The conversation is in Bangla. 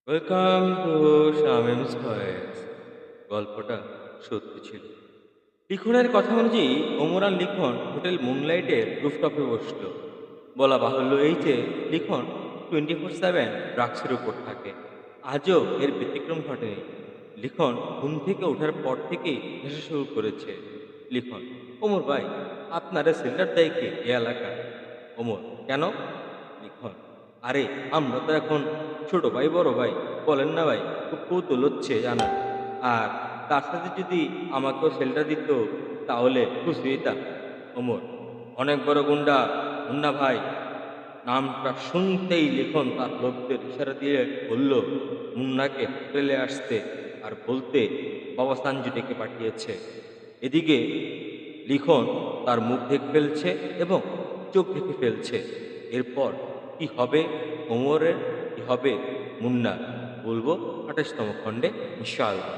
Welcome to Shamims voice. গল্পটা সত্যি ছিল। লিখনের কথা অনুযায়ী ওমর আর লিখন হোটেল মুনলাইটের রুফটপে বসল। বলা বাহুল্য এই যে লিখন 24/7 ড্রাগসের উপর থাকে। আজও এর ব্যতিক্রম ঘটেনি। লিখন ঘুম থেকে ওঠার পর থেকেই নেশা শুরু করেছে। লিখন: ওমর ভাই, আপনারা সেল্লার দেয় কে এ এলাকায়? ওমর: কেন? লিখন: আরে, আমরা তো এখন ছোট ভাই বড় ভাই, বলেন না ভাই, খুব কৌতূহল হচ্ছে জানার। আর তার সাথে যদি আমাকেও সেলটা দিত তাহলে খুশি হইতাম। ওমর: অনেক বড় গুন্ডা, মুন্না ভাই। নামটা শুনতেই লিখন তার লোকদের ইশারা দিয়ে বলল মুন্নাকে হোটেলে আসতে আর বলতে বাবা সানজু ডেকে পাঠিয়েছে। এদিকে লিখন তার মুখ ঢেকে ফেলছে এবং চোখ ঢেকে ফেলছে। এরপর কি হবে ওমরের, কি হবে মুন্নার, বলবো ২৮তম খণ্ডে ইনশাআল্লাহ।